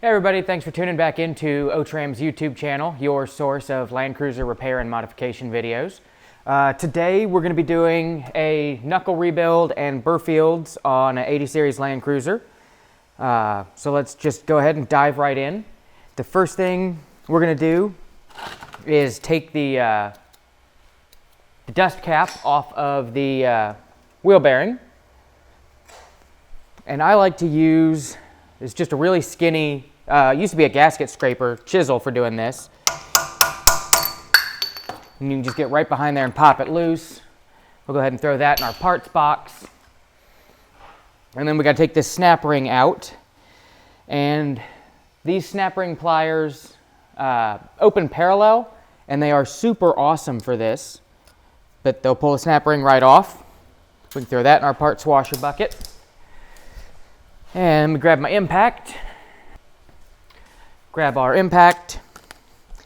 Hey everybody, thanks for tuning back into Otram's YouTube channel, your source of Land Cruiser repair and modification videos. Today we're going to be doing a knuckle rebuild and burr fields on an 80 series Land Cruiser. So let's just go ahead and dive right in. The first thing we're going to do is take the dust cap off of the wheel bearing. And I like to use, it's just a really skinny, used to be a gasket scraper chisel for doing this. And you can just get right behind there and pop it loose. We'll go ahead and throw that in our parts box. And then we got to take this snap ring out. And these snap ring pliers open parallel, and they are super awesome for this. But they'll pull the snap ring right off. We can throw that in our parts washer bucket. And we grab my impact. Grab our impact.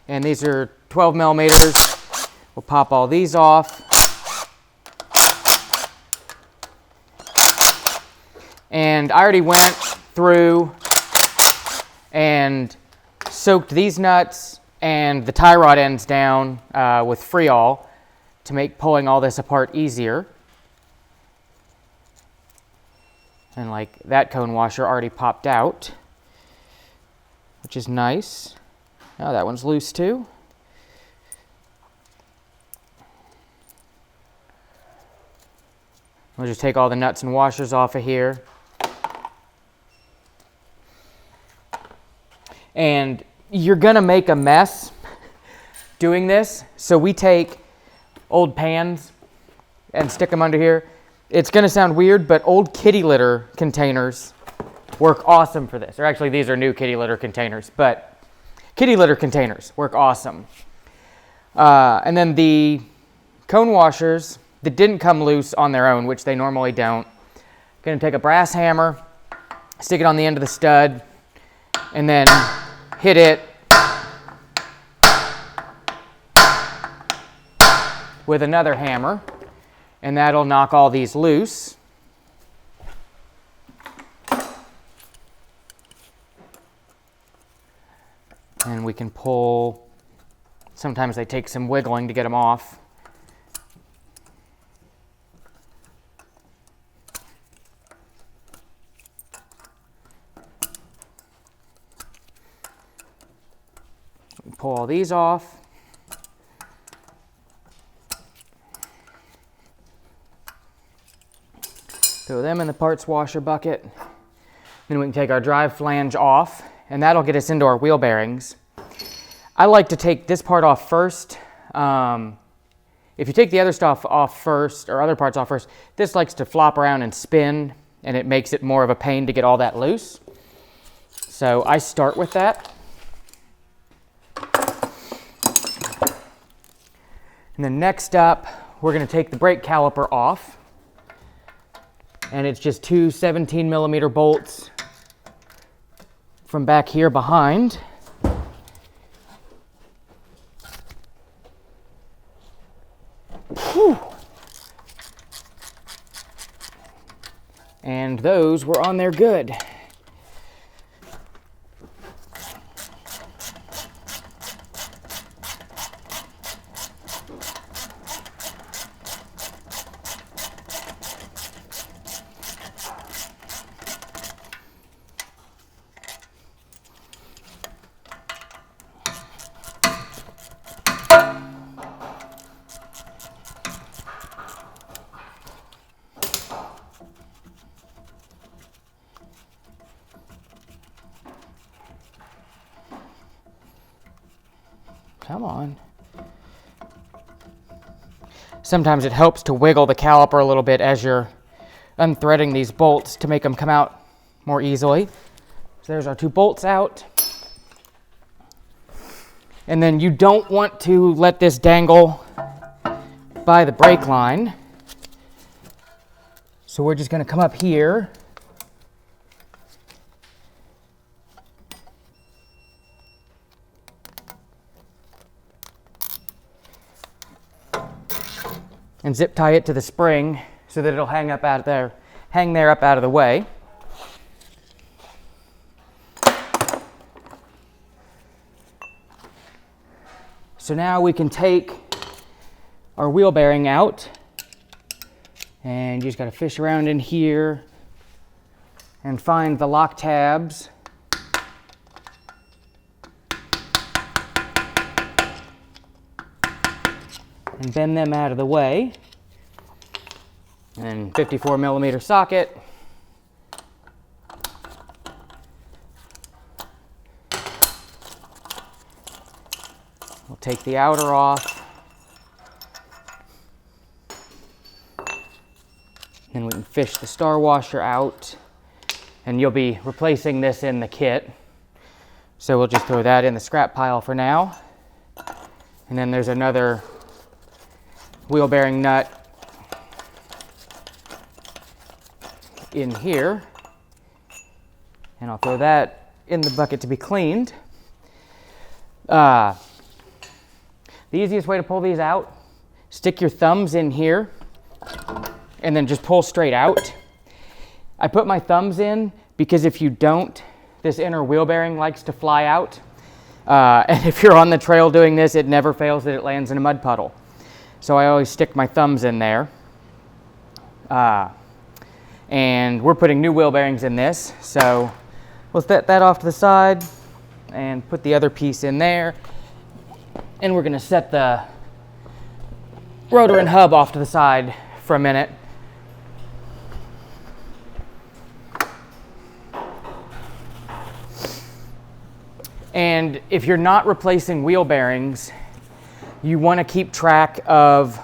And these are 12 millimeters. We'll pop all these off. And I already went through and soaked these nuts and the tie rod ends down with Freol to make pulling all this apart easier. And like that cone washer already popped out, which is nice. Oh, that one's loose too. We'll just take all the nuts and washers off of here. And you're gonna make a mess doing this. So we take old pans and stick them under here. It's gonna sound weird, but old kitty litter containers work awesome for this. Or actually, these are new kitty litter containers, but kitty litter containers work awesome. And then the cone washers that didn't come loose on their own, which they normally don't, gonna take a brass hammer, stick it on the end of the stud, and then hit it with another hammer, and that'll knock all these loose. And we can pull, sometimes they take some wiggling to get them off. Pull all these off. Throw them in the parts washer bucket. Then we can take our drive flange off, and that'll get us into our wheel bearings. I like to take this part off first. If you take the other stuff off first, or other parts off first, this likes to flop around and spin, and it makes it more of a pain to get all that loose. So I start with that. And then next up, we're going to take the brake caliper off. And it's just two 17 millimeter bolts from back here behind. Whew. And those were on there good. Come on. Sometimes it helps to wiggle the caliper a little bit as you're unthreading these bolts to make them come out more easily. So there's our two bolts out. And then you don't want to let this dangle by the brake line. So we're just going to come up here. And zip tie it to the spring so that it'll hang there up out of the way. So now we can take our wheel bearing out, and you just got to fish around in here and find the lock tabs. And bend them out of the way. And 54mm socket. We'll take the outer off. Then we can fish the star washer out. And you'll be replacing this in the kit. So we'll just throw that in the scrap pile for now. And then there's another wheel bearing nut in here, and I'll throw that in the bucket to be cleaned. The easiest way to pull these out, stick your thumbs in here and then just pull straight out. I put my thumbs in because if you don't, this inner wheel bearing likes to fly out, and if you're on the trail doing this, it never fails that it lands in a mud puddle. So I always stick my thumbs in there. And we're putting new wheel bearings in this. So we'll set that off to the side and put the other piece in there. And we're going to set the rotor and hub off to the side for a minute. And if you're not replacing wheel bearings, you want to keep track of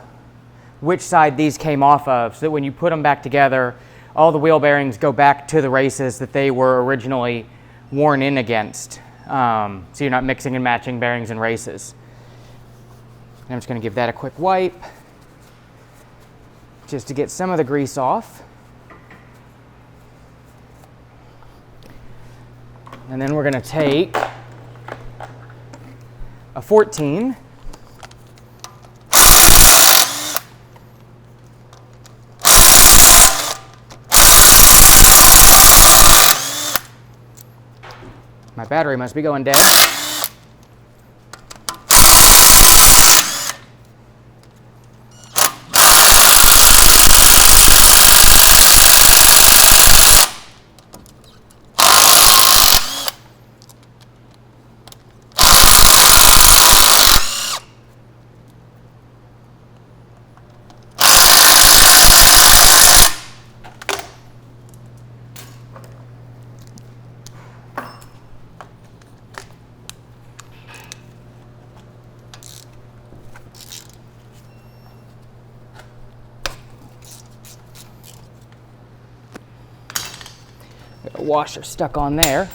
which side these came off of, so that when you put them back together, all the wheel bearings go back to the races that they were originally worn in against. So you're not mixing and matching bearings and races. And I'm just going to give that a quick wipe, just to get some of the grease off. And then we're going to take a 14. My battery must be going dead. Got a washer stuck on there.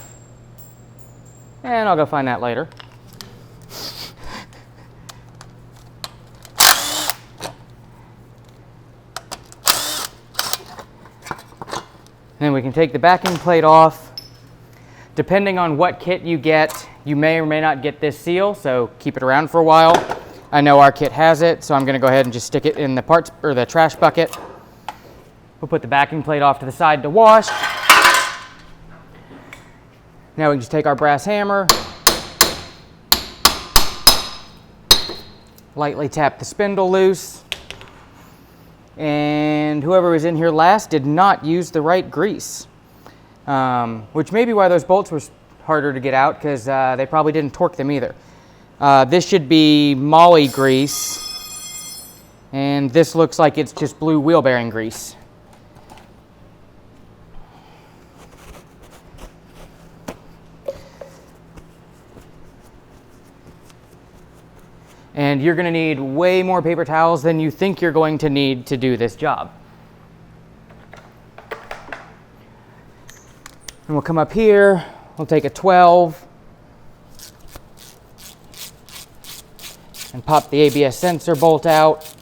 And I'll go find that later. Then we can take the backing plate off. Depending on what kit you get, you may or may not get this seal, so keep it around for a while. I know our kit has it, so I'm going to go ahead and just stick it in the parts or the trash bucket. We'll put the backing plate off to the side to wash. Now we can just take our brass hammer, lightly tap the spindle loose, and whoever was in here last did not use the right grease, which may be why those bolts were harder to get out, because they probably didn't torque them either. This should be Molly grease, and this looks like it's just blue wheel bearing grease. And you're going to need way more paper towels than you think you're going to need to do this job. And we'll come up here, we'll take a 12 and pop the ABS sensor bolt out.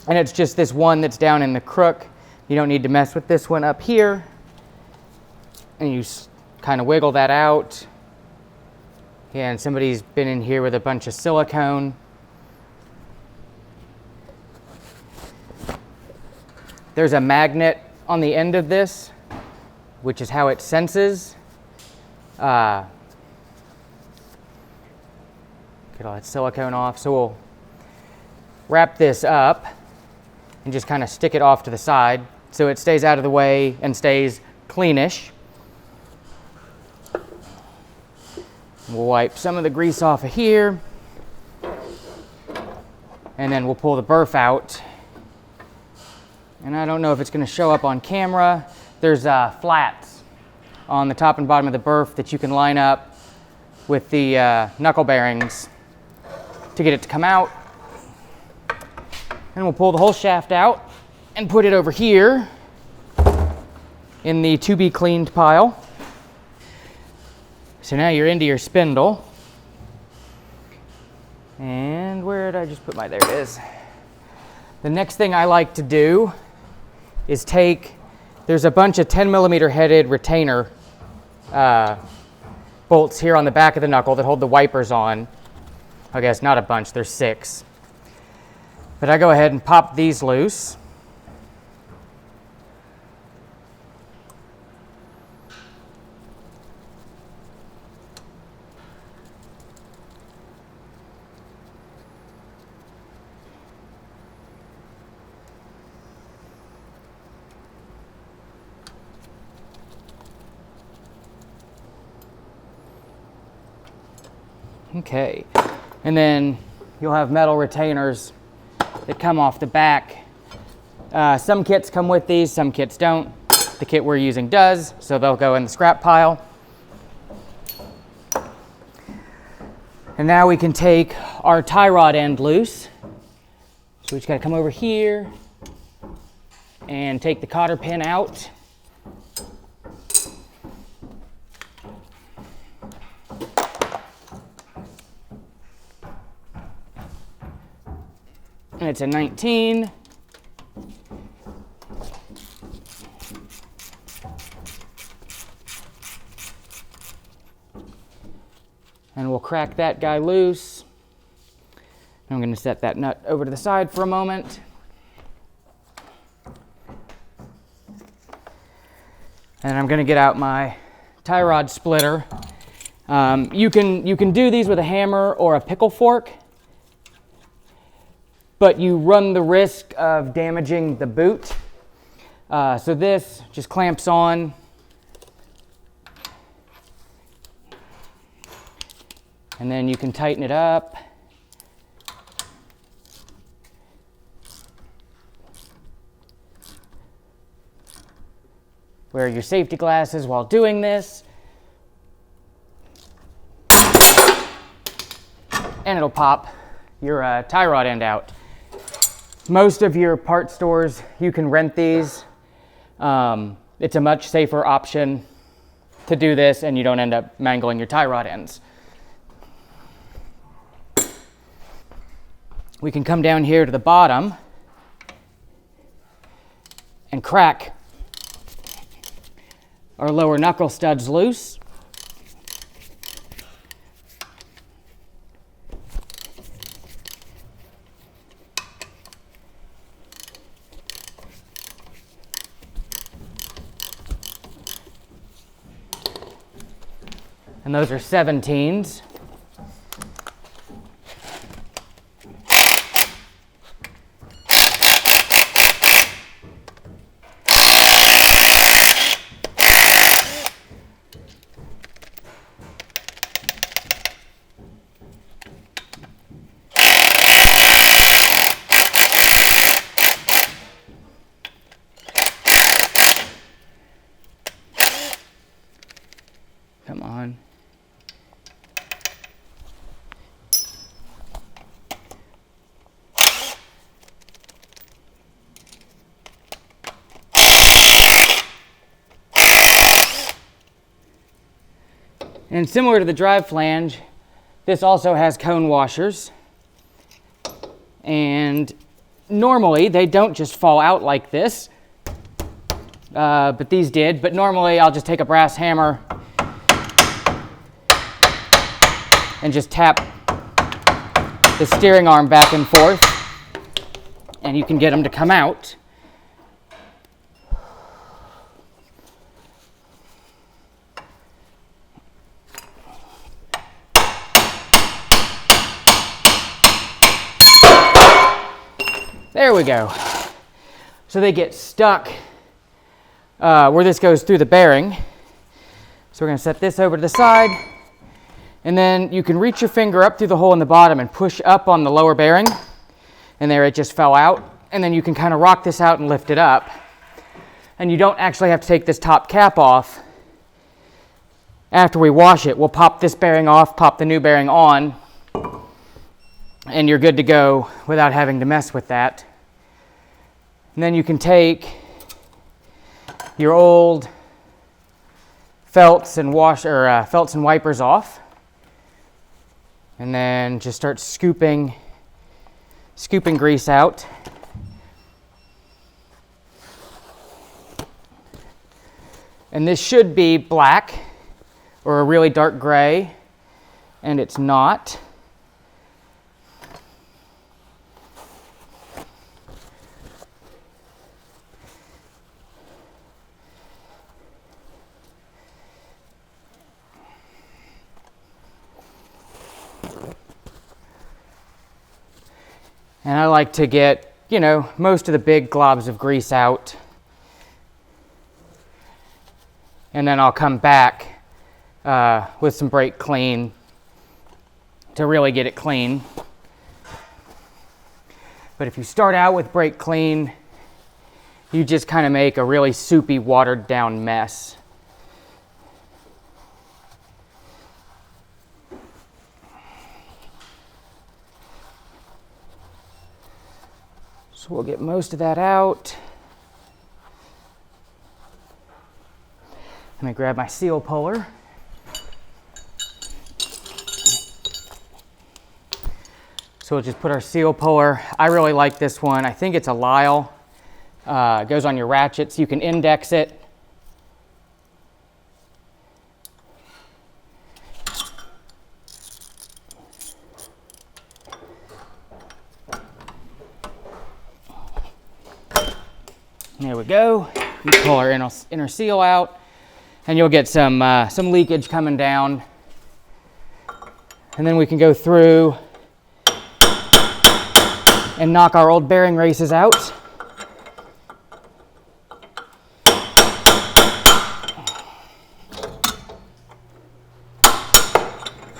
And it's just this one that's down in the crook. You don't need to mess with this one up here. And you kind of wiggle that out. Yeah, and somebody's been in here with a bunch of silicone. There's a magnet on the end of this, which is how it senses. Get all that silicone off. So we'll wrap this up and just kind of stick it off to the side so it stays out of the way and stays cleanish. We'll wipe some of the grease off of here, and then we'll pull the burr out. And I don't know if it's going to show up on camera. There's flats on the top and bottom of the burr that you can line up with the knuckle bearings to get it to come out. And we'll pull the whole shaft out and put it over here in the to be cleaned pile. So now you're into your spindle. And where did I just put my, there it is. The next thing I like to do is there's a bunch of 10mm headed retainer bolts here on the back of the knuckle that hold the wipers on. I guess not a bunch, there's 6. But I go ahead and pop these loose. Okay, and then you'll have metal retainers that come off the back. Some kits come with these, some kits don't. The kit we're using does, so they'll go in the scrap pile. And now we can take our tie rod end loose. So we just gotta come over here and take the cotter pin out. And it's a 19. And we'll crack that guy loose. I'm going to set that nut over to the side for a moment. And I'm going to get out my tie rod splitter. You can do these with a hammer or a pickle fork, but you run the risk of damaging the boot. So this just clamps on. And then you can tighten it up. Wear your safety glasses while doing this. And it'll pop your tie rod end out. Most of your part stores, you can rent these. It's a much safer option to do this, and you don't end up mangling your tie rod ends. We can come down here to the bottom and crack our lower knuckle studs loose. And those are 17s. Come on. And similar to the drive flange, this also has cone washers. And normally they don't just fall out like this, but these did. But normally I'll just take a brass hammer and just tap the steering arm back and forth, and you can get them to come out. There we go. So they get stuck where this goes through the bearing. So we're going to set this over to the side, and then you can reach your finger up through the hole in the bottom and push up on the lower bearing, and there it just fell out. And then you can kind of rock this out and lift it up, and you don't actually have to take this top cap off. After we wash it, we'll pop this bearing off, pop the new bearing on, and you're good to go without having to mess with that. And then you can take your old felts and felts and wipers off, and then just start scooping grease out. And this should be black or a really dark gray, and it's not. And I like to get, most of the big globs of grease out. And then I'll come back with some brake clean to really get it clean. But if you start out with brake clean, you just kind of make a really soupy, watered down mess. So we'll get most of that out. Let me grab my seal puller. So we'll just put our seal puller. I really like this one. I think it's a Lyle. It goes on your ratchets. You can index it. There we go. We pull our inner seal out, and you'll get some leakage coming down. And then we can go through and knock our old bearing races out.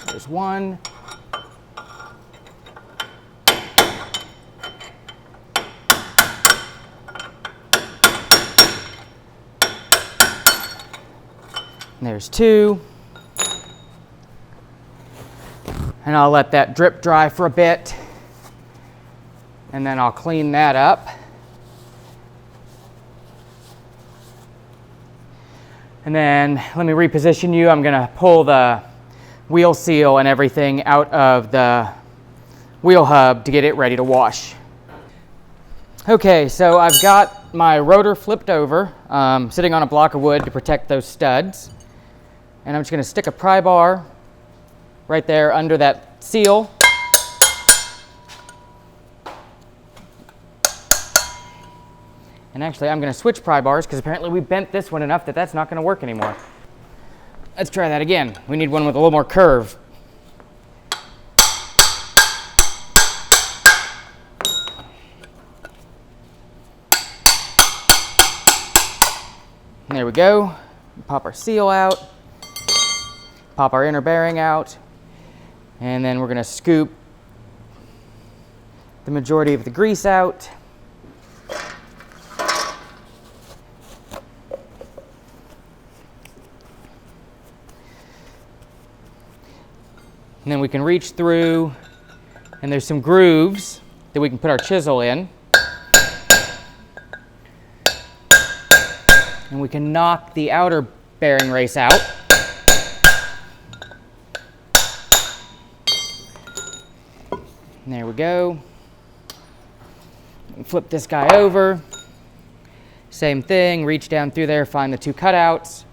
There's one. And there's two. And I'll let that drip dry for a bit. And then I'll clean that up. And then let me reposition you. I'm gonna pull the wheel seal and everything out of the wheel hub to get it ready to wash. Okay, so I've got my rotor flipped over, sitting on a block of wood to protect those studs. And I'm just going to stick a pry bar right there under that seal. And actually, I'm going to switch pry bars because apparently we bent this one enough that that's not going to work anymore. Let's try that again. We need one with a little more curve. And there we go. Pop our seal out. Pop our inner bearing out, and then we're going to scoop the majority of the grease out. And then we can reach through, and there's some grooves that we can put our chisel in. And we can knock the outer bearing race out. And there we go. Flip this guy over. Same thing, reach down through there, find the two cutouts.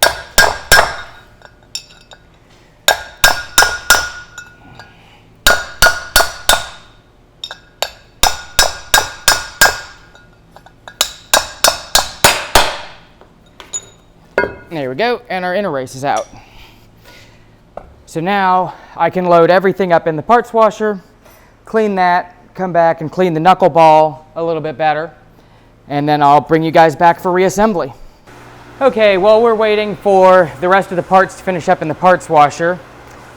There we go, and our inner race is out. So now I can load everything up in the parts washer, clean that, come back and clean the knuckle ball a little bit better, and then I'll bring you guys back for reassembly. Okay, while we're waiting for the rest of the parts to finish up in the parts washer,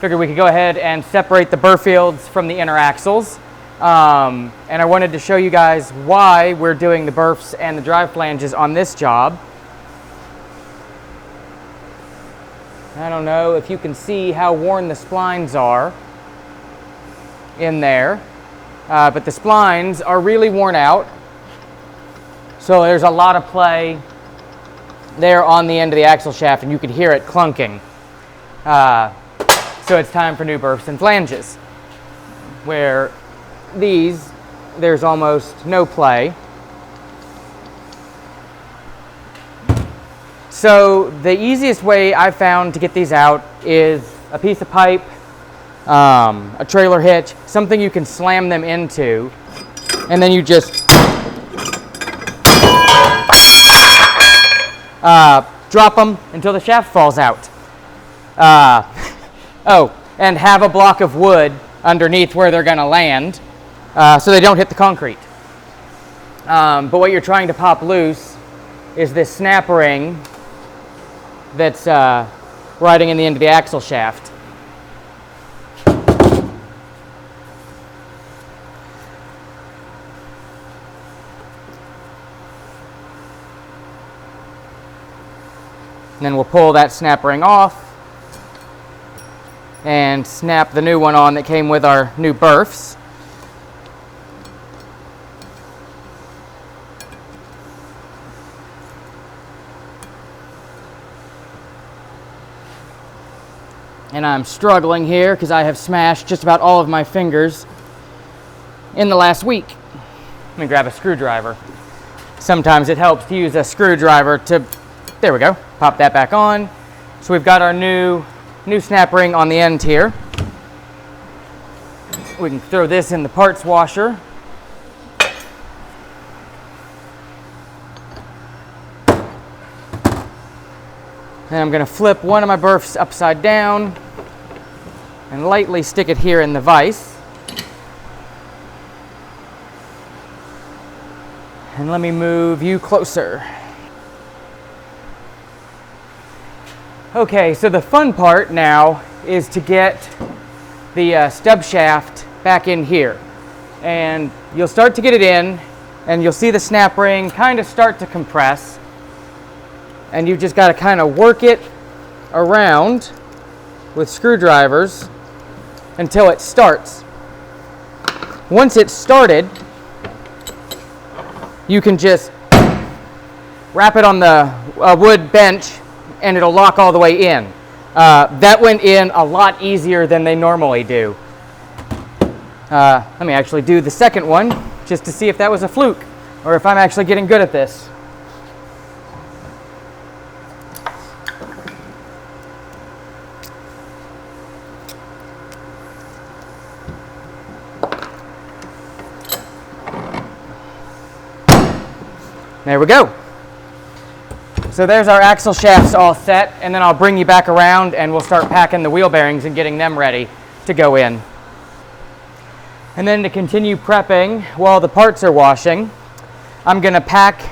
figured we could go ahead and separate the burr fields from the inner axles. And I wanted to show you guys why we're doing the burrs and the drive flanges on this job. I don't know if you can see how worn the splines are in there, but the splines are really worn out. So there's a lot of play there on the end of the axle shaft, and you could hear it clunking. So it's time for new burrs and flanges, where these, there's almost no play. So the easiest way I've found to get these out is a piece of pipe, a trailer hitch, something you can slam them into, and then you just drop them until the shaft falls out. Oh, and have a block of wood underneath where they're going to land so they don't hit the concrete. But what you're trying to pop loose is this snap ring that's riding in the end of the axle shaft. And then we'll pull that snap ring off and snap the new one on that came with our new burrs. And I'm struggling here because I have smashed just about all of my fingers in the last week. Let me grab a screwdriver. Sometimes it helps to use a screwdriver to, there we go, pop that back on. So we've got our new snap ring on the end here. We can throw this in the parts washer. And I'm going to flip one of my burrs upside down and lightly stick it here in the vise. And let me move you closer. Okay, so the fun part now is to get the stub shaft back in here. And you'll start to get it in, and you'll see the snap ring kind of start to compress. And you've just got to kind of work it around with screwdrivers until it starts. Once it's started, you can just wrap it on the wood bench and it'll lock all the way in. That went in a lot easier than they normally do. Let me actually do the second one just to see if that was a fluke or if I'm actually getting good at this. There we go. So there's our axle shafts all set, and then I'll bring you back around and we'll start packing the wheel bearings and getting them ready to go in. And then to continue prepping while the parts are washing, I'm going to pack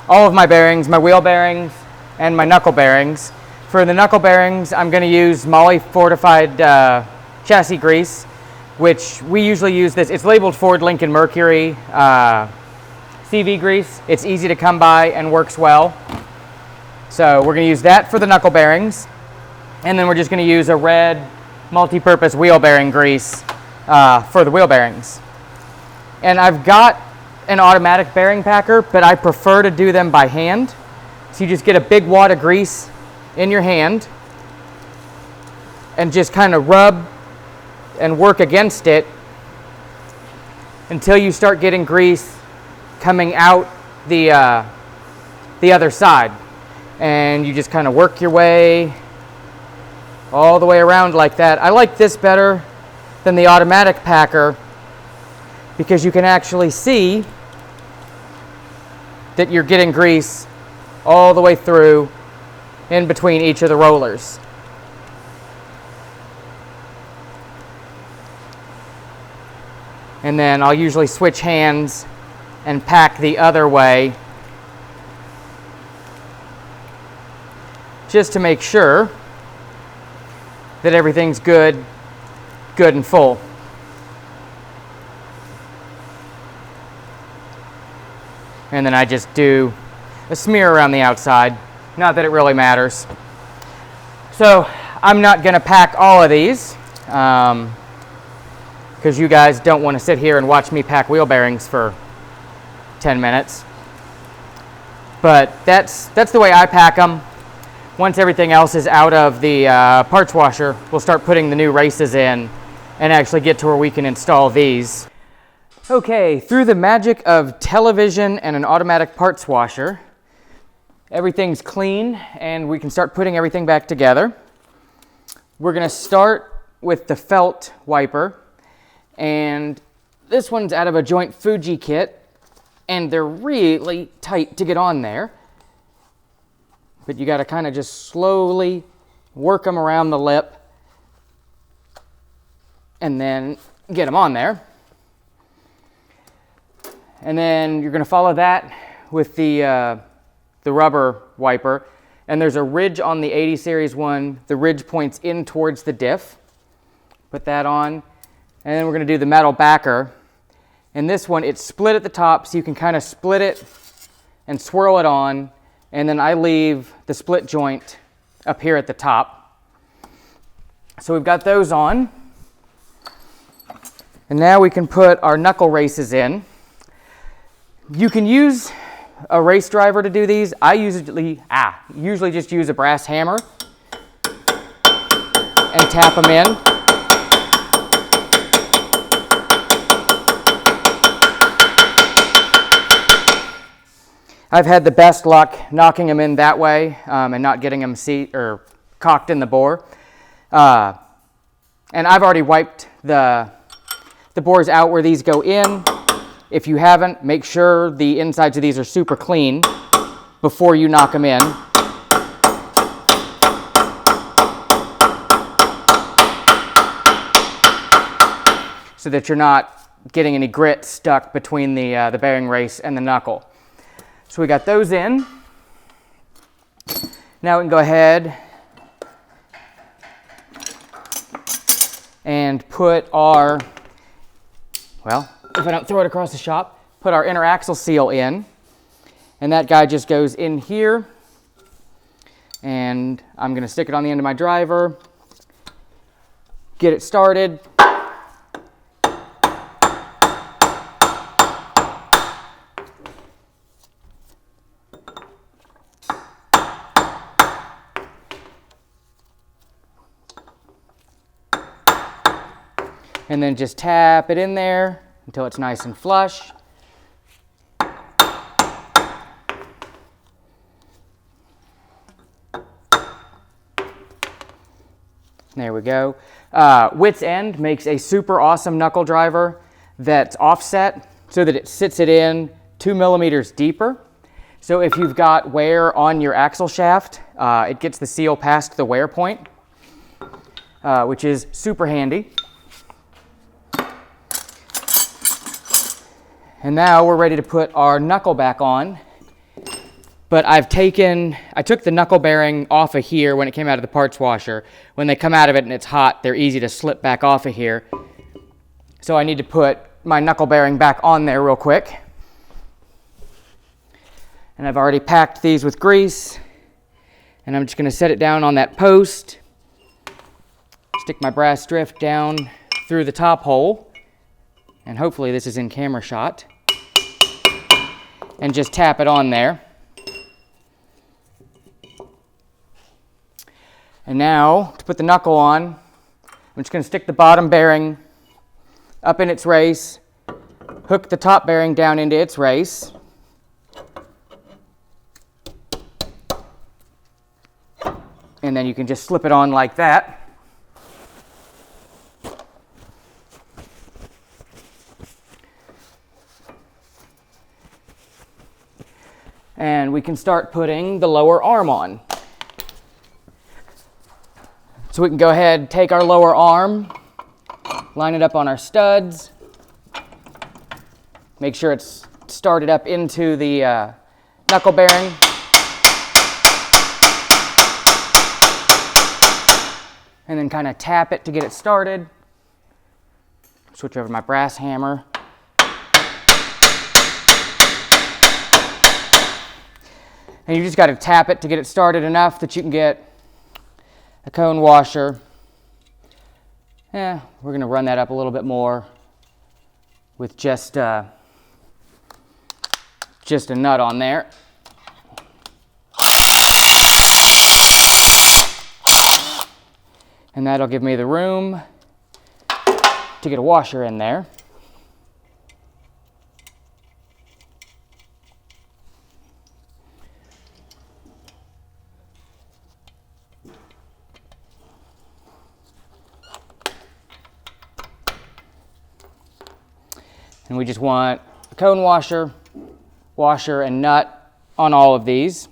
all of my bearings, my wheel bearings and my knuckle bearings. For the knuckle bearings, I'm going to use Moly fortified chassis grease, which we usually use this. It's labeled Ford Lincoln Mercury CV grease. It's easy to come by and works well. So we're going to use that for the knuckle bearings. And then we're just going to use a red multi-purpose wheel bearing grease for the wheel bearings. And I've got an automatic bearing packer, but I prefer to do them by hand. So you just get a big wad of grease in your hand and just kind of rub and work against it until you start getting grease coming out the other side. And you just kind of work your way all the way around like that. I like this better than the automatic packer because you can actually see that you're getting grease all the way through in between each of the rollers. And then I'll usually switch hands and pack the other way, just to make sure that everything's good and full. And then I just do a smear around the outside. Not that it really matters. So I'm not going to pack all of these because you guys don't want to sit here and watch me pack wheel bearings for 10 minutes. But that's the way I pack them. Once everything else is out of the parts washer, we'll start putting the new races in and actually get to where we can install these. Okay, through the magic of television and an automatic parts washer, everything's clean and we can start putting everything back together. We're going to start with the felt wiper, and this one's out of a Joint Fuji kit, and they're really tight to get on there. But you got to kind of just slowly work them around the lip and then get them on there. And then you're going to follow that with the rubber wiper. And there's a ridge on the 80 series one. The ridge points in towards the diff. Put that on. And then we're going to do the metal backer. And this one, it's split at the top, so you can kind of split it and swirl it on. And then I leave the split joint up here at the top. So we've got those on. And now we can put our knuckle races in. You can use a race driver to do these. I usually just use a brass hammer and tap them in. I've had the best luck knocking them in that way and not getting them cocked in the bore. And I've already wiped the bores out where these go in. If you haven't, make sure the insides of these are super clean before you knock them in. So that you're not getting any grit stuck between the bearing race and the knuckle. So we got those in. Now we can go ahead and put our, well, if I don't throw it across the shop, put our inner axle seal in. And that guy just goes in here. And I'm going to stick it on the end of my driver, get it started. And then just tap it in there until it's nice and flush. There we go. Wits End makes a super awesome knuckle driver that's offset so that it sits it in 2 millimeters deeper. So if you've got wear on your axle shaft, it gets the seal past the wear point, which is super handy. And now we're ready to put our knuckle back on. But I took the knuckle bearing off of here when it came out of the parts washer. When they come out of it and it's hot, they're easy to slip back off of here. So I need to put my knuckle bearing back on there real quick. And I've already packed these with grease. And I'm just going to set it down on that post. Stick my brass drift down through the top hole. And hopefully this is in camera shot. And just tap it on there. And now, to put the knuckle on, I'm just going to stick the bottom bearing up in its race, hook the top bearing down into its race, and then you can just slip it on like that. And we can start putting the lower arm on. So we can go ahead and take our lower arm, line it up on our studs, Make sure it's started up into the knuckle bearing. And then kind of tap it to get it started. Switch over to my brass hammer. And you just got to tap it to get it started enough that you can get a cone washer. We're going to run that up a little bit more with just a nut on there. And that'll give me the room to get a washer in there. And we just want a cone washer, and nut on all of these.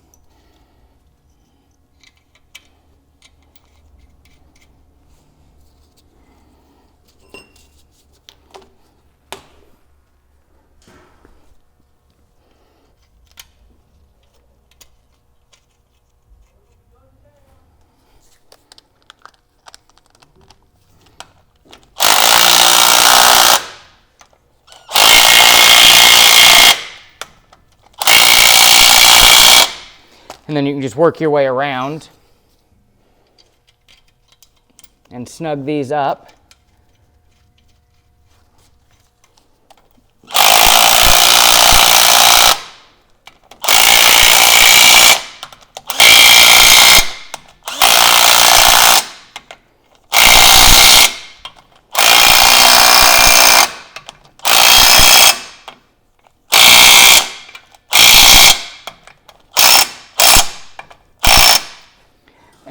And then you can just work your way around and snug these up.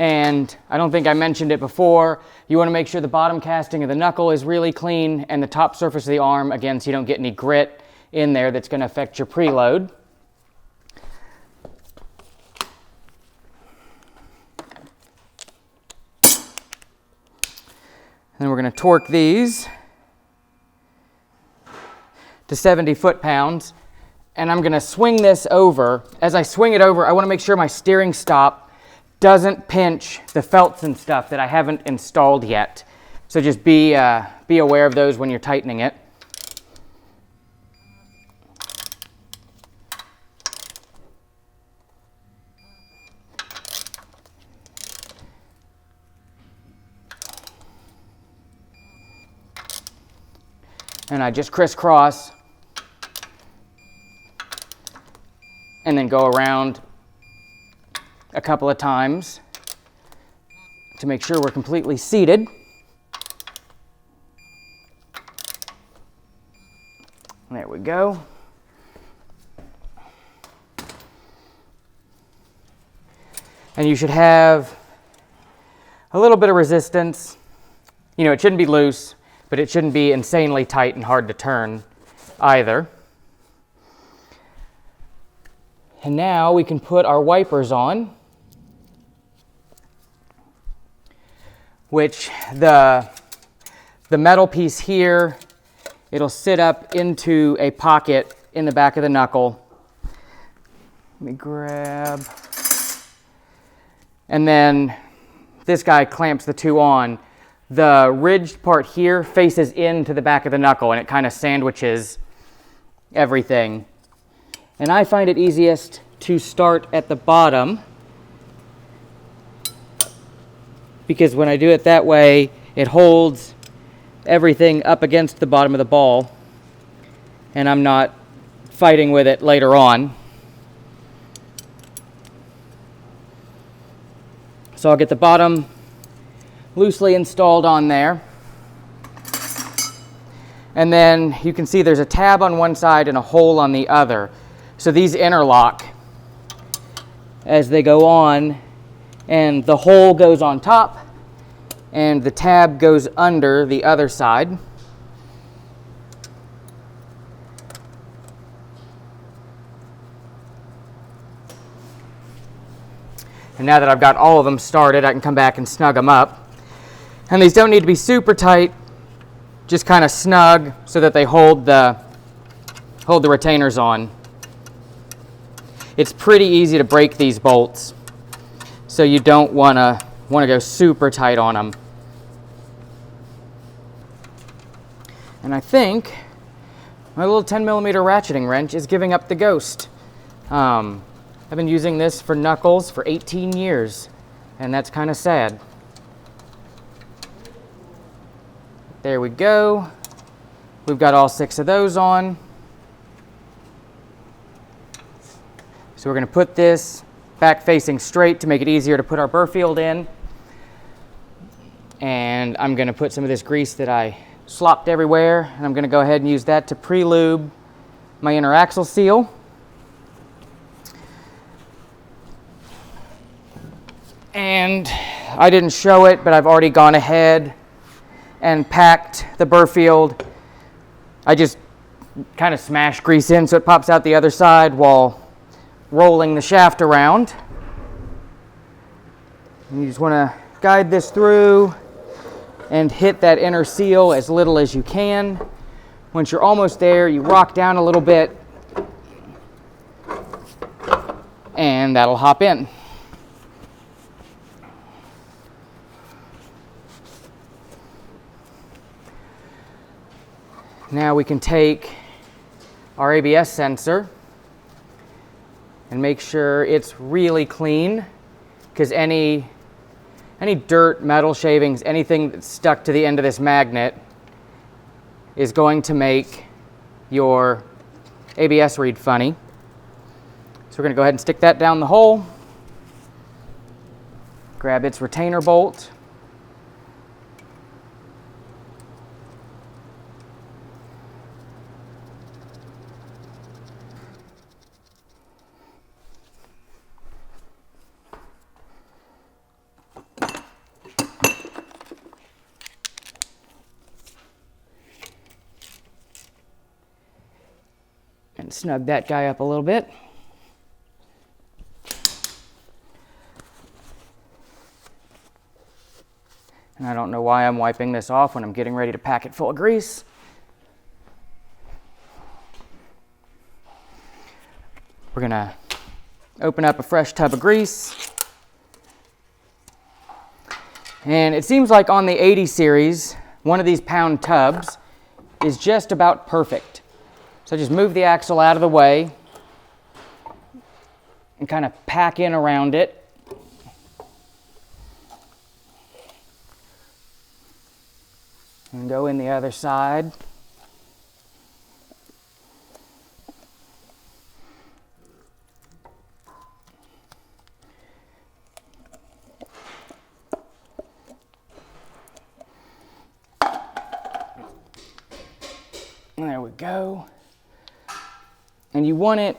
And I don't think I mentioned it before, you want to make sure the bottom casting of the knuckle is really clean and the top surface of the arm, again, so you don't get any grit in there that's going to affect your preload. And then we're going to torque these to 70 foot-pounds. And I'm going to swing this over. As I swing it over, I want to make sure my steering stop doesn't pinch the felts and stuff that I haven't installed yet. So just be aware of those when you're tightening it. And I just crisscross and then go around a couple of times to make sure we're completely seated. There we go. And you should have a little bit of resistance. You know, it shouldn't be loose, but it shouldn't be insanely tight and hard to turn either. And now we can put our wipers on, which the metal piece here, it'll sit up into a pocket in the back of the knuckle. Let me grab. And then this guy clamps the two on. The ridged part here faces into the back of the knuckle, and it kind of sandwiches everything. And I find it easiest to start at the bottom, because when I do it that way, it holds everything up against the bottom of the ball, and I'm not fighting with it later on. So I'll get the bottom loosely installed on there. And then you can see there's a tab on one side and a hole on the other. So these interlock as they go on, and the hole goes on top and the tab goes under the other side. And now that I've got all of them started, I can come back and snug them up. And these don't need to be super tight, just kind of snug so that they hold the hold the retainers on. It's pretty easy to break these bolts, so you don't want to go super tight on them. And I think my little 10mm ratcheting wrench is giving up the ghost. I've been using this for Knuckles for 18 years, and that's kind of sad. There we go. We've got all 6 of those on. So we're going to put this back facing straight to make it easier to put our burr field in. And I'm going to put some of this grease that I slopped everywhere, and I'm going to go ahead and use that to pre-lube my inner axle seal. And I didn't show it, but I've already gone ahead and packed the burr field. I just kind of smash grease in so it pops out the other side while rolling the shaft around. And you just want to guide this through and hit that inner seal as little as you can. Once you're almost there, you rock down a little bit, and that'll hop in. Now we can take our ABS sensor and make sure it's really clean, because any dirt, metal shavings, anything that's stuck to the end of this magnet is going to make your ABS read funny. So we're going to go ahead and stick that down the hole, grab its retainer bolt, and snug that guy up a little bit. And I don't know why I'm wiping this off when I'm getting ready to pack it full of grease. We're gonna open up a fresh tub of grease. And it seems like on the 80 series, one of these pound tubs is just about perfect. So just move the axle out of the way and kind of pack in around it. And go in the other side. There we go. And you want it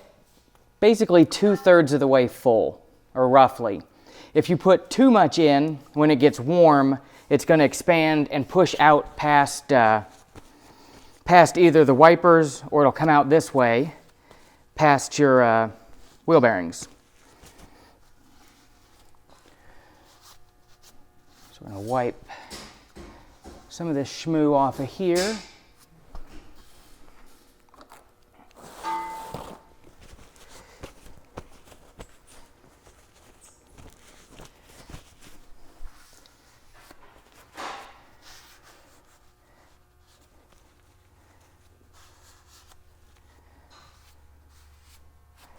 basically 2/3 of the way full, or roughly. If you put too much in, when it gets warm, it's going to expand and push out past either the wipers, or it'll come out this way, past your wheel bearings. So we're going to wipe some of this schmoo off of here.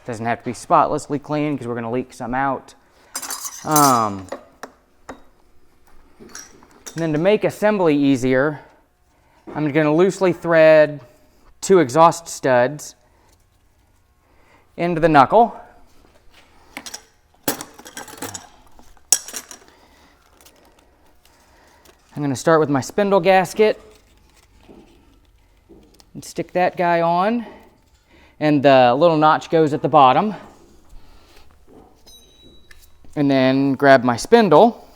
Doesn't have to be spotlessly clean because we're going to leak some out. And then to make assembly easier, I'm going to loosely thread 2 exhaust studs into the knuckle. I'm going to start with my spindle gasket and stick that guy on. And the little notch goes at the bottom. And then grab my spindle,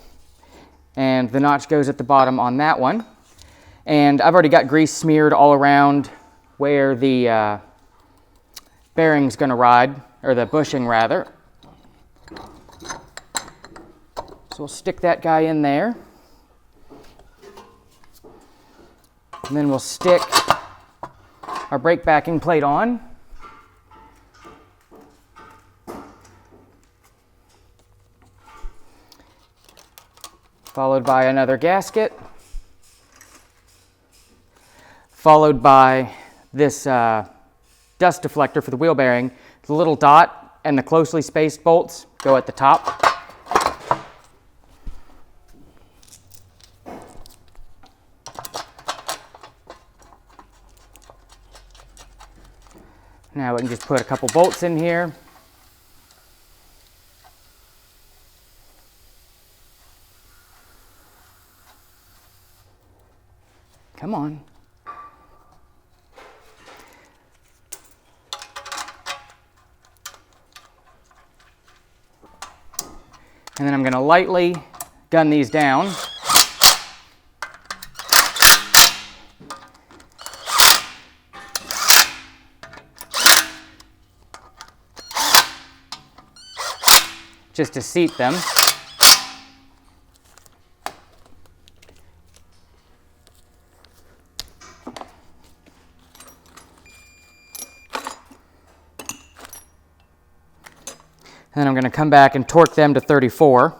and the notch goes at the bottom on that one. And I've already got grease smeared all around where the bearing's gonna ride, or the bushing rather. So we'll stick that guy in there. And then we'll stick our brake backing plate on. Followed by another gasket. Followed by this dust deflector for the wheel bearing. The little dot and the closely spaced bolts go at the top. Now we can just put a couple bolts in here. Come on. And then I'm going to lightly gun these down. Just to seat them. And then I'm going to come back and torque them to 34.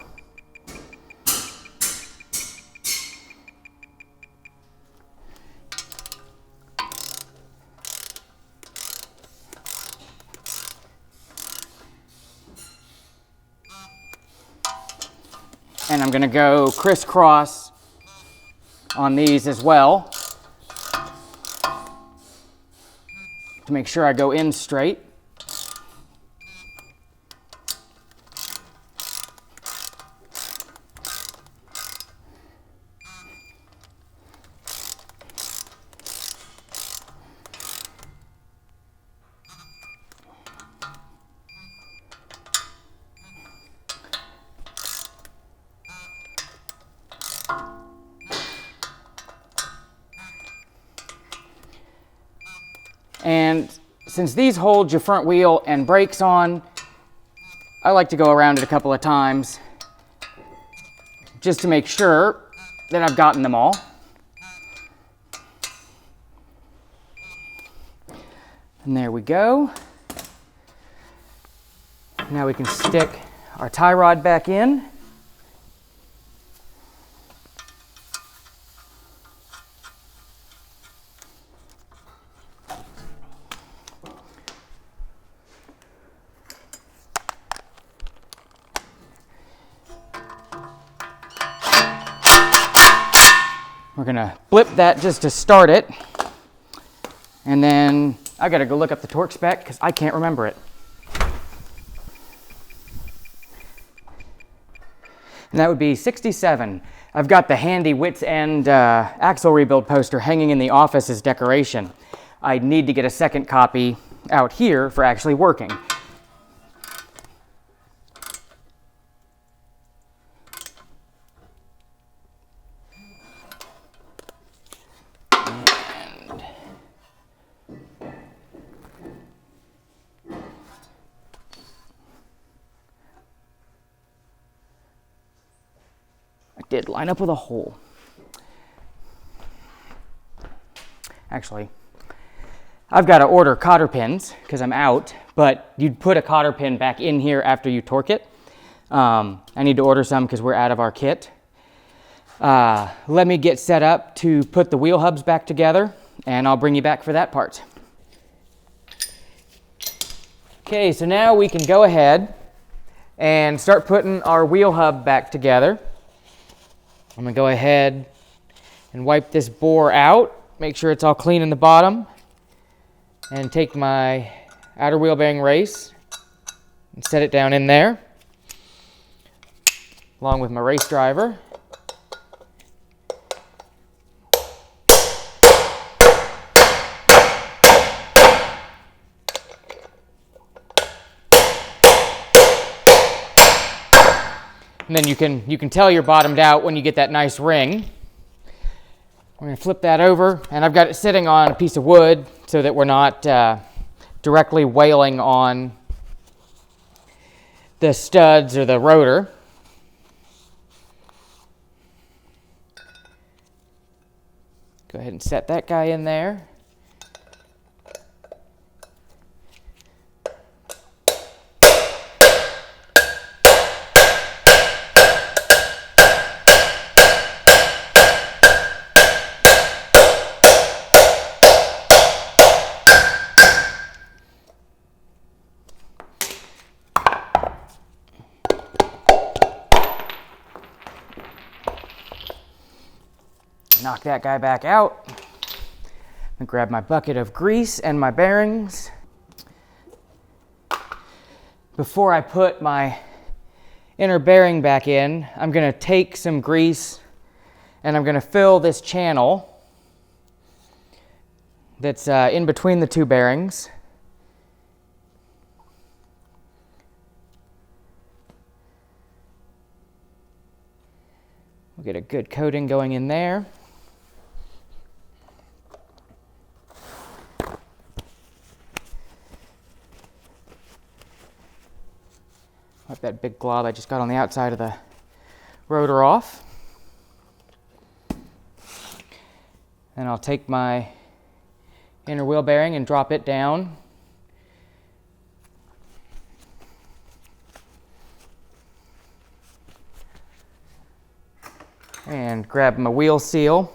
And I'm going to go crisscross on these as well to make sure I go in straight. And since these hold your front wheel and brakes on, I like to go around it a couple of times just to make sure that I've gotten them all. And there we go. Now we can stick our tie rod back in. We're gonna blip that just to start it. And then I gotta go look up the torque spec because I can't remember it. And that would be 67. I've got the handy Wits End axle rebuild poster hanging in the office as decoration. I need to get a second copy out here for actually working. Did line up with a hole. Actually, I've got to order cotter pins because I'm out, but you'd put a cotter pin back in here after you torque it. I need to order some because we're out of our kit. Let me get set up to put the wheel hubs back together, and I'll bring you back for that part. Okay, so now we can go ahead and start putting our wheel hub back together. I'm going to go ahead and wipe this bore out, make sure it's all clean in the bottom, and take my outer wheel bearing race and set it down in there, along with my race driver. And then you can tell you're bottomed out when you get that nice ring. We're going to flip that over, and I've got it sitting on a piece of wood so that we're not directly wailing on the studs or the rotor. Go ahead and set that guy in there. Knock that guy back out. And grab my bucket of grease and my bearings. Before I put my inner bearing back in, I'm going to take some grease and I'm going to fill this channel that's in between the two bearings. We'll get a good coating going in there. Wipe that big glob I just got on the outside of the rotor off. Then I'll take my inner wheel bearing and drop it down. And grab my wheel seal,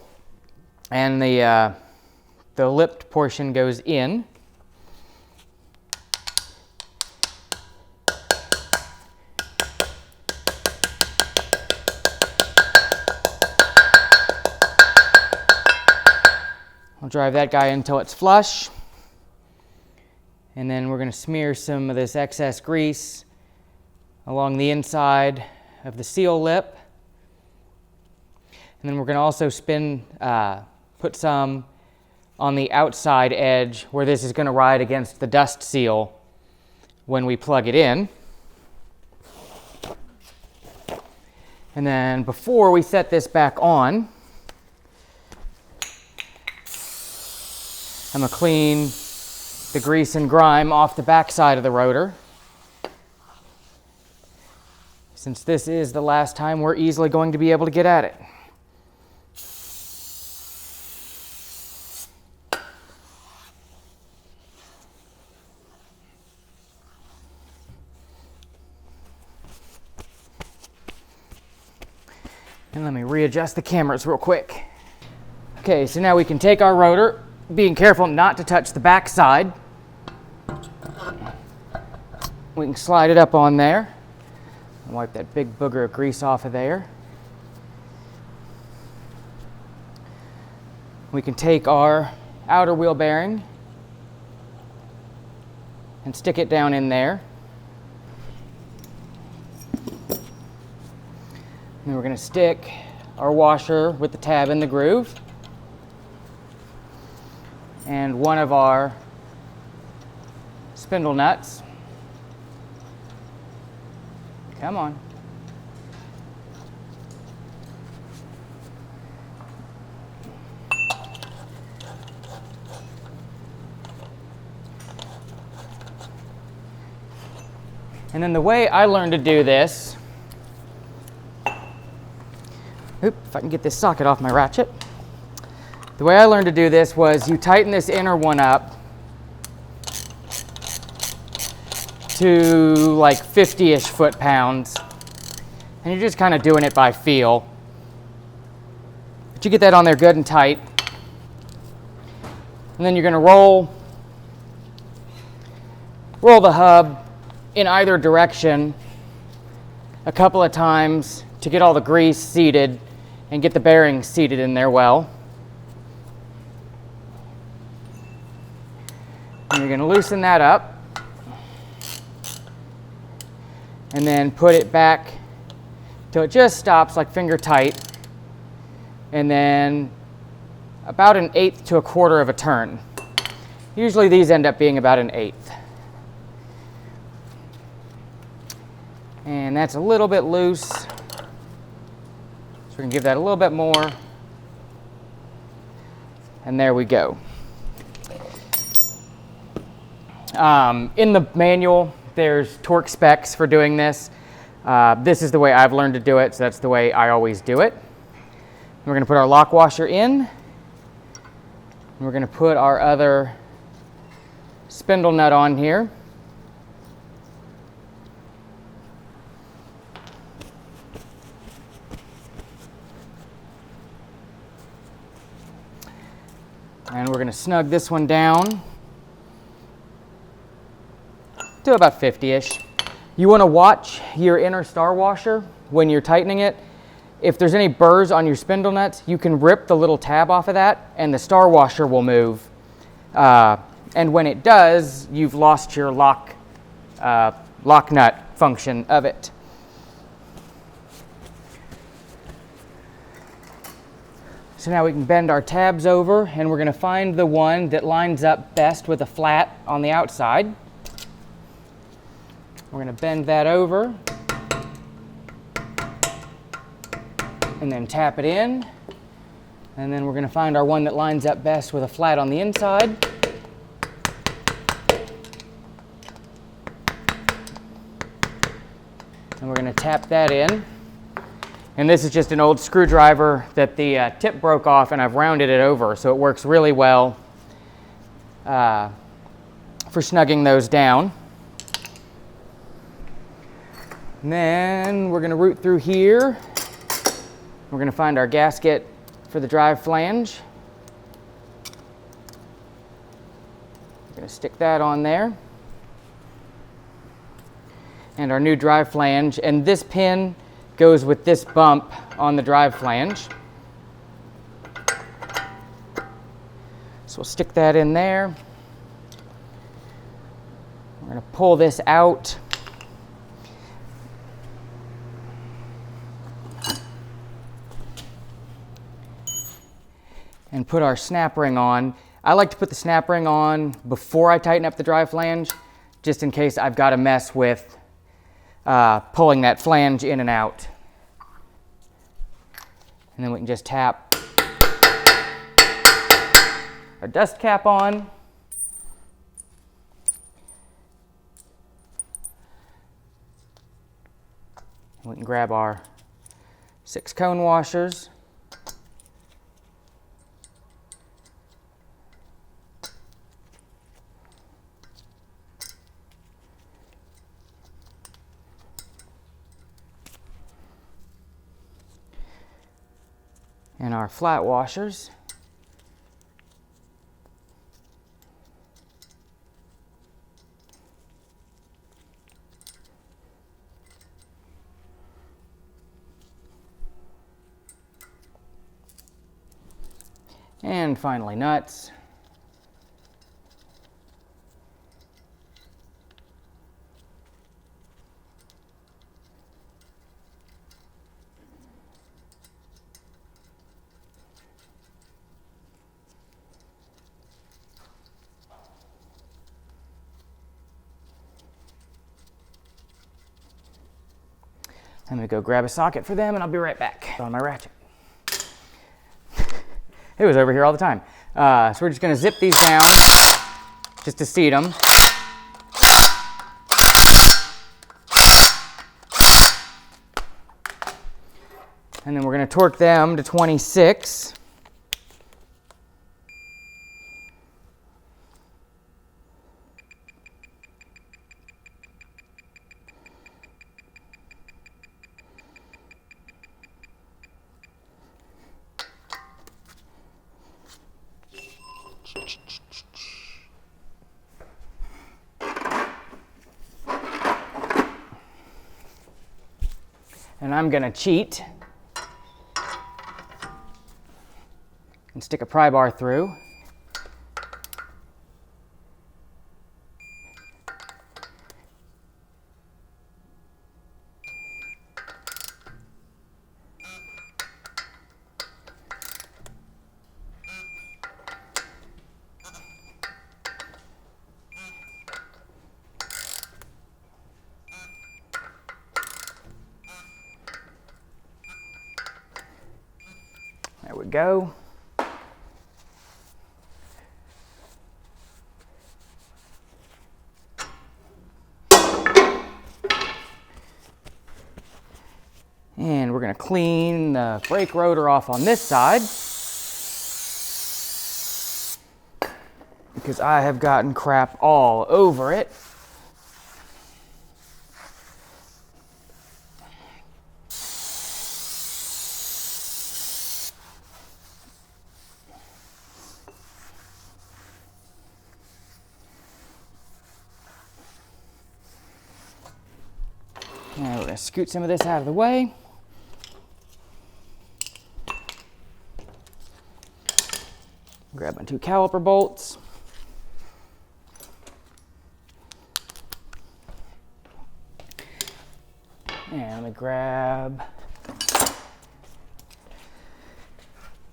and the lipped portion goes in. I'll drive that guy until it's flush, and then we're going to smear some of this excess grease along the inside of the seal lip. And then we're going to also put some on the outside edge where this is going to ride against the dust seal when we plug it in. And then before we set this back on, I'm going to clean the grease and grime off the back side of the rotor. Since this is the last time we're easily going to be able to get at it. And let me readjust the cameras real quick. Okay, so now we can take our rotor, being careful not to touch the back side. We can slide it up on there. And wipe that big booger of grease off of there. We can take our outer wheel bearing and stick it down in there. And we're going to stick our washer with the tab in the groove and one of our spindle nuts. Come on. And then the way I learned to do this, if I can get this socket off my ratchet. The way I learned to do this was you tighten this inner one up to like 50-ish foot-pounds, and you're just kind of doing it by feel. But you get that on there good and tight, and then you're going to roll the hub in either direction a couple of times to get all the grease seated and get the bearings seated in there well. And you're going to loosen that up and then put it back till it just stops like finger tight, and then about 1/8 to 1/4 of a turn. Usually these end up being about 1/8. And that's a little bit loose. So we can give that a little bit more. And there we go. In the manual, there's torque specs for doing this. This is the way I've learned to do it, so that's the way I always do it. We're going to put our lock washer in. And we're going to put our other spindle nut on here. And we're going to snug this one down to about 50-ish. You want to watch your inner star washer when you're tightening it, if there's any burrs on your spindle nuts, you can rip the little tab off of that and the star washer will move. And when it does, you've lost your lock nut function of it. So now we can bend our tabs over, and we're going to find the one that lines up best with a flat on the outside. We're going to bend that over and then tap it in. And then we're going to find our one that lines up best with a flat on the inside. And we're going to tap that in. And this is just an old screwdriver that the tip broke off, and I've rounded it over, so it works really well for snugging those down. And then we're going to root through here. We're going to find our gasket for the drive flange. We're going to stick that on there. And our new drive flange, and this pin goes with this bump on the drive flange. So we'll stick that in there. We're going to pull this out. And put our snap ring on. I like to put the snap ring on before I tighten up the drive flange, just in case I've got to mess with pulling that flange in and out. And then we can just tap our dust cap on. We can grab our 6 cone washers. And our flat washers. And finally, nuts. I'm going to go grab a socket for them, and I'll be right back on my ratchet. It was over here all the time. So we're just going to zip these down just to seat them. And then we're going to torque them to 26. And I'm going to cheat and stick a pry bar through. There we go. And we're going to clean the brake rotor off on this side, because I have gotten crap all over it. And we're going to scoot some of this out of the way. Grab my 2 caliper bolts. And let me grab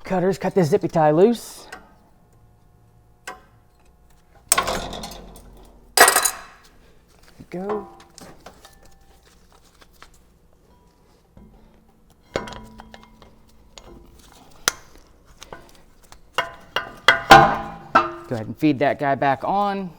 cutters, cut this zippy tie loose. Go. Go ahead and feed that guy back on.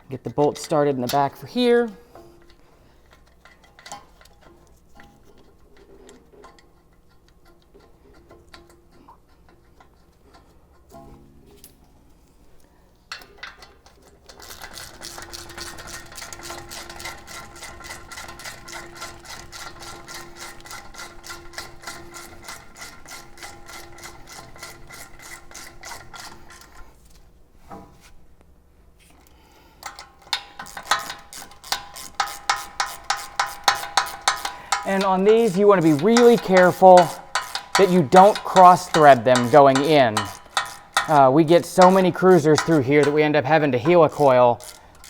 Get the bolt started in the back for here. And on these, you want to be really careful that you don't cross thread them going in. We get so many cruisers through here that we end up having to helicoil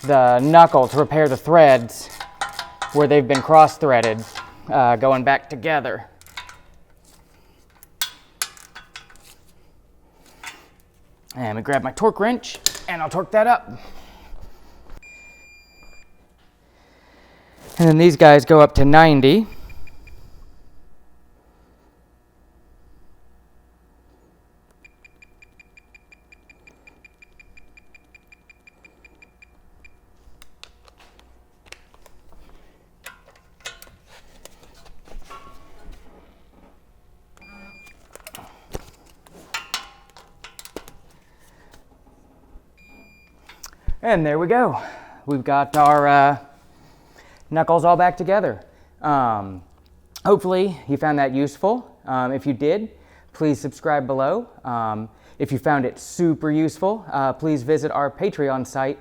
the knuckle to repair the threads where they've been cross threaded going back together. And I'm gonna grab my torque wrench and I'll torque that up. And then these guys go up to 90. And there we go. We've got our knuckles all back together. Hopefully you found that useful. If you did, please subscribe below. If you found it super useful, please visit our Patreon site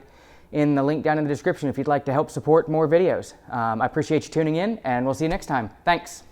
in the link down in the description if you'd like to help support more videos. I appreciate you tuning in, and we'll see you next time. Thanks.